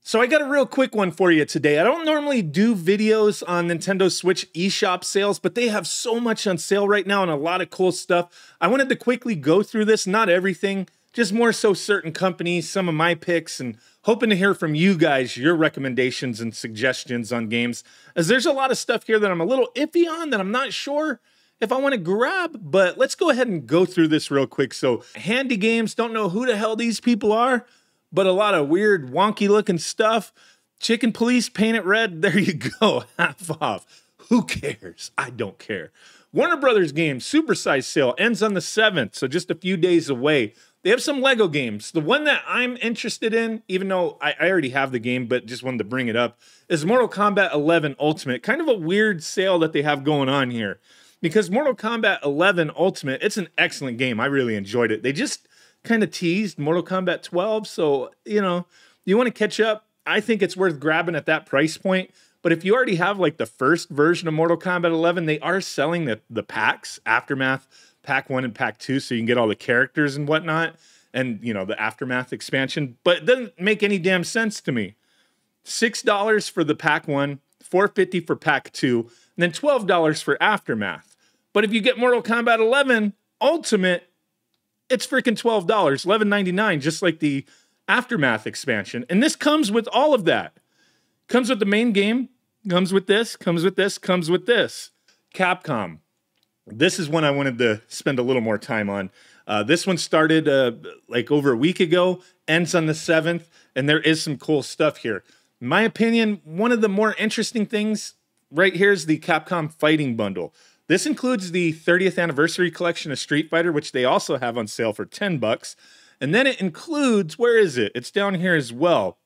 So I got a real quick one for you today. I don't normally do videos on Nintendo Switch eShop sales, but they have so much on sale right now and a lot of cool stuff. I wanted to quickly go through this, not everything, just more so certain companies, some of my picks, and hoping to hear from you guys, your recommendations and suggestions on games, as there's a lot of stuff here that I'm a little iffy on that I'm not sure if I want to grab, but let's go ahead and go through this real quick. So Handy Games, don't know who the hell these people are, but a lot of weird, wonky looking stuff. Chicken Police, Paint It Red. There you go. Half off. Who cares? I don't care. Warner Brothers games, supersize sale ends on the 7th, so just a few days away. They have some Lego games. The one that I'm interested in, even though I already have the game, but just wanted to bring it up, is Mortal Kombat 11 Ultimate. Kind of a weird sale that they have going on here. Because Mortal Kombat 11 Ultimate, it's an excellent game. I really enjoyed it. They just kind of teased Mortal Kombat 12, so, you know, you want to catch up, I think it's worth grabbing at that price point. But if you already have, like, the first version of Mortal Kombat 11, they are selling the packs, Aftermath, Pack 1 and Pack 2, so you can get all the characters and whatnot, and, you know, the Aftermath expansion. But it doesn't make any damn sense to me. $6 for the Pack 1, $4.50 for Pack 2, and then $12 for Aftermath. But if you get Mortal Kombat 11 Ultimate, it's freaking $12, $11.99, just like the Aftermath expansion. And this comes with all of that. Comes with the main game, comes with this, comes with this, comes with this. Capcom. This is one I wanted to spend a little more time on. This one started like over a week ago, ends on the 7th, and there is some cool stuff here. In my opinion, one of the more interesting things right here is the Capcom Fighting Bundle. This includes the 30th anniversary collection of Street Fighter, which they also have on sale for $10. And then it includes, where is it? It's down here as well.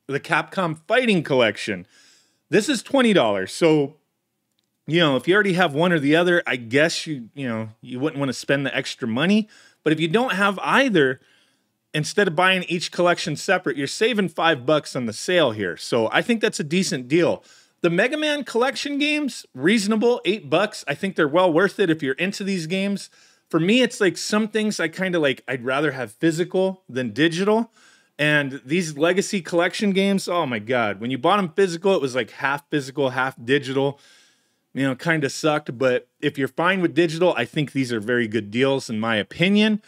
The Capcom Fighting Collection. This is $20. So, you know, if you already have one or the other, I guess you wouldn't want to spend the extra money. But if you don't have either, instead of buying each collection separate, you're saving $5 on the sale here. So I think that's a decent deal. The Mega Man collection games, reasonable, $8. I think they're well worth it if you're into these games. For me, it's like some things I kind of like, I'd rather have physical than digital. And these legacy collection games, oh my God, when you bought them physical, it was like half physical, half digital. You know, kind of sucked. But if you're fine with digital, I think these are very good deals in my opinion.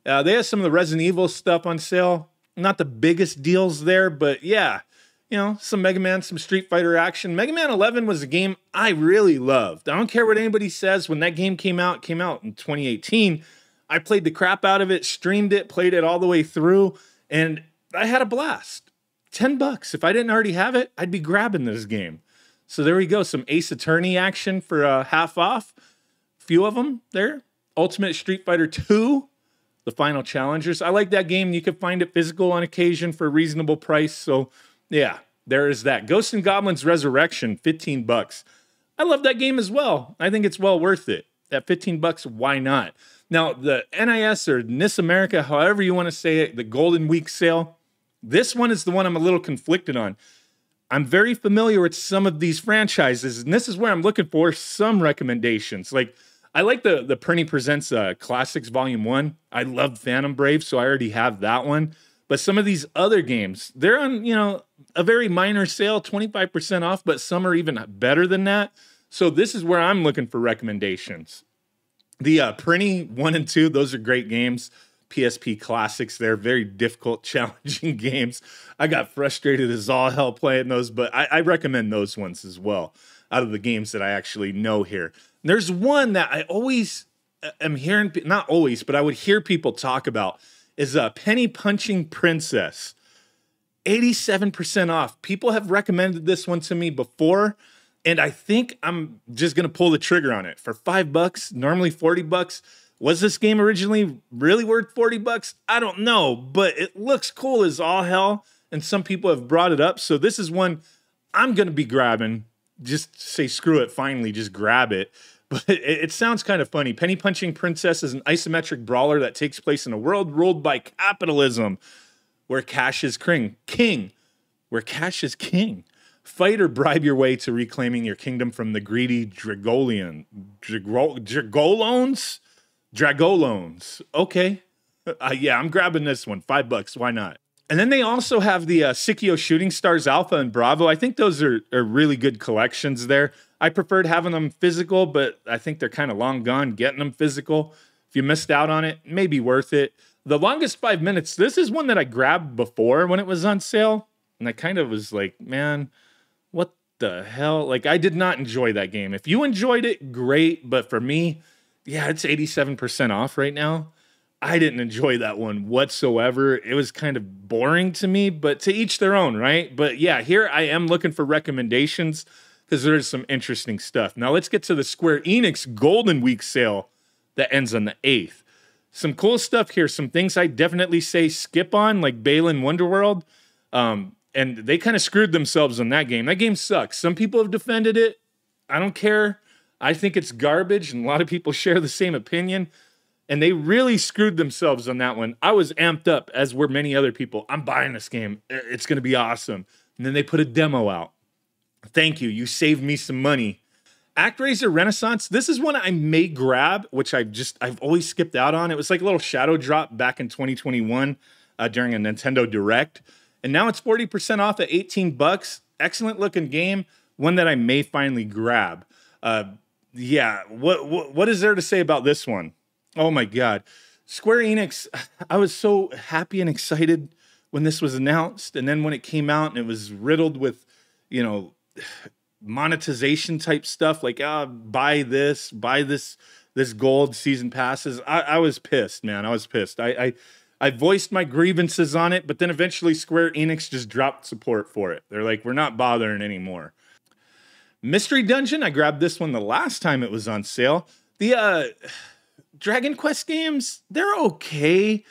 They have some of the Resident Evil stuff on sale. Not the biggest deals there, but yeah. You know, some Mega Man, some Street Fighter action. Mega Man 11 was a game I really loved. I don't care what anybody says. When that game came out in 2018. I played the crap out of it, streamed it, played it all the way through, and I had a blast. $10. If I didn't already have it, I'd be grabbing this game. So there we go. Some Ace Attorney action for half off. Few of them there. Ultimate Street Fighter 2, the Final Challengers. I like that game. You can find it physical on occasion for a reasonable price. So yeah, there is that. Ghosts and Goblins Resurrection, $15. I love that game as well. I think it's well worth it. At $15, why not? Now, the NIS or NIS America, however you want to say it, the Golden Week sale, this one is the one I'm a little conflicted on. I'm very familiar with some of these franchises, and this is where I'm looking for some recommendations. Like, I like the Perny Presents Classics Volume 1. I loved Phantom Brave, so I already have that one. But some of these other games, they're on, you know, a very minor sale, 25% off, but some are even better than that. So this is where I'm looking for recommendations. The Prinny 1 and 2, those are great games. PSP classics, they're very difficult, challenging games. I got frustrated as all hell playing those, but I recommend those ones as well, out of the games that I actually know here. And there's one that I always am hearing, not always, but I would hear people talk about, is Penny Punching Princess. 87% off. People have recommended this one to me before, and I think I'm just going to pull the trigger on it. For $5, normally $40. Was this game originally really worth $40? I don't know, but it looks cool as all hell, and some people have brought it up. So this is one I'm going to be grabbing. Just say screw it, finally, just grab it. But it sounds kind of funny. Penny Punching Princess is an isometric brawler that takes place in a world ruled by capitalism, where cash is king. Where cash is king. Fight or bribe your way to reclaiming your kingdom from the greedy Dragoloans? Dragoloans. Okay. Yeah, I'm grabbing this one. $5. Why not? And then they also have the Sikio Shooting Stars Alpha and Bravo. I think those are really good collections there. I preferred having them physical, but I think they're kind of long gone getting them physical. If you missed out on it, maybe worth it. The Longest 5 Minutes, this is one that I grabbed before when it was on sale. And I kind of was like, man, what the hell? Like, I did not enjoy that game. If you enjoyed it, great. But for me, yeah, it's 87% off right now. I didn't enjoy that one whatsoever. It was kind of boring to me, but to each their own, right? But yeah, here I am looking for recommendations because there's some interesting stuff. Now let's get to the Square-Enix Golden Week sale that ends on the 8th. Some cool stuff here. Some things I definitely say skip on, like Balan Wonderworld. And they kind of screwed themselves on that game. That game sucks. Some people have defended it. I don't care. I think it's garbage, and a lot of people share the same opinion. And they really screwed themselves on that one. I was amped up, as were many other people. I'm buying this game. It's going to be awesome. And then they put a demo out. Thank you. You saved me some money. ActRaiser Renaissance. This is one I may grab, which I've always skipped out on. It was like a little shadow drop back in 2021 during a Nintendo Direct. And now it's 40% off at 18 bucks. Excellent looking game. One that I may finally grab. Yeah. What is there to say about this one? Oh my God. Square Enix, I was so happy and excited when this was announced. And then when it came out and it was riddled with, you know, monetization type stuff, like, buy this gold season passes. I was pissed, man. I was pissed. I voiced my grievances on it, but then eventually Square Enix just dropped support for it. They're like, we're not bothering anymore. Mystery Dungeon, I grabbed this one the last time it was on sale. The, Dragon Quest games, they're okay.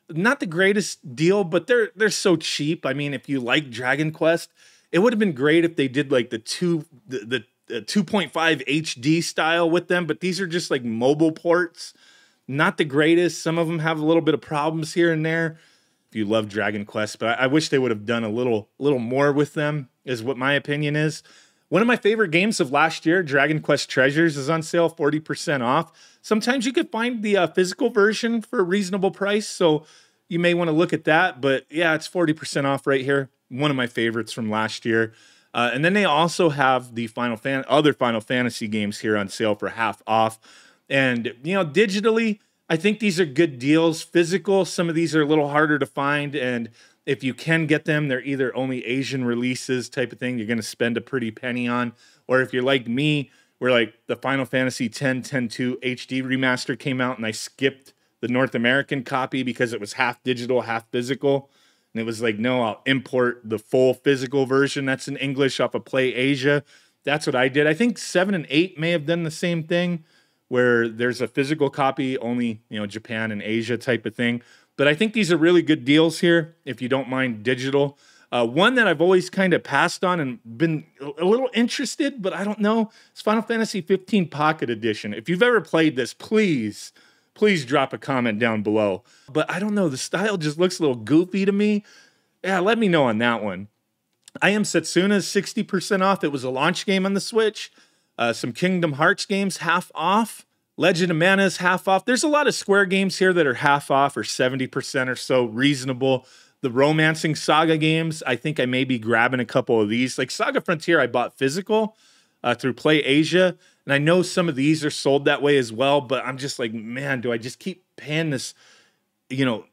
Not the greatest deal, but they're so cheap. I mean, if you like Dragon Quest, it would have been great if they did like the 2.5 HD style with them, but these are just like mobile ports. Not the greatest. Some of them have a little bit of problems here and there. If you love Dragon Quest, but I wish they would have done a little more with them, is what my opinion is. One of my favorite games of last year, Dragon Quest Treasures, is on sale, 40% off. Sometimes you could find the physical version for a reasonable price, so you may want to look at that. But yeah, it's 40% off right here. One of my favorites from last year. And then they also have the other Final Fantasy games here on sale for half off. And, you know, digitally, I think these are good deals. Physical, some of these are a little harder to find, and if you can get them, they're either only Asian releases type of thing you're going to spend a pretty penny on. Or if you're like me, where like the Final Fantasy X 10-2 HD remaster came out and I skipped the North American copy because it was half digital, half physical. And it was like, no, I'll import the full physical version that's in English off of Play Asia. That's what I did. I think 7 and 8 may have done the same thing, where there's a physical copy only, you know, Japan and Asia type of thing. But I think these are really good deals here if you don't mind digital. One that I've always kind of passed on and been a little interested, but I don't know, is Final Fantasy 15 Pocket Edition. If you've ever played this, please drop a comment down below. But I don't know, the style just looks a little goofy to me. Yeah, let me know on that one. I Am Setsuna's 60% off. It was a launch game on the Switch. Some Kingdom Hearts games half off. Legend of Mana is half off. There's a lot of Square games here that are half off or 70% or so, reasonable. The Romancing Saga games, I think I may be grabbing a couple of these. Like Saga Frontier, I bought physical through Play Asia. And I know some of these are sold that way as well, but I'm just like, man, do I just keep paying this, you know,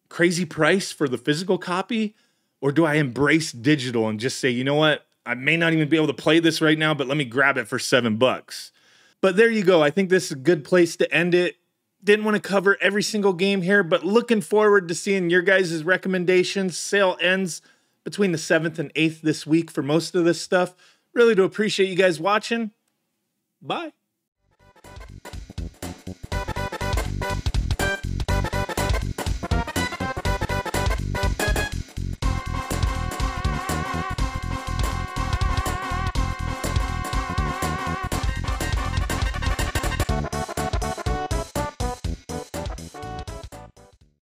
crazy price for the physical copy? Or do I embrace digital and just say, you know what? I may not even be able to play this right now, but let me grab it for $7. But there you go. I think this is a good place to end it. Didn't want to cover every single game here, but looking forward to seeing your guys' recommendations. Sale ends between the 7th and 8th this week for most of this stuff. Really do appreciate you guys watching. Bye.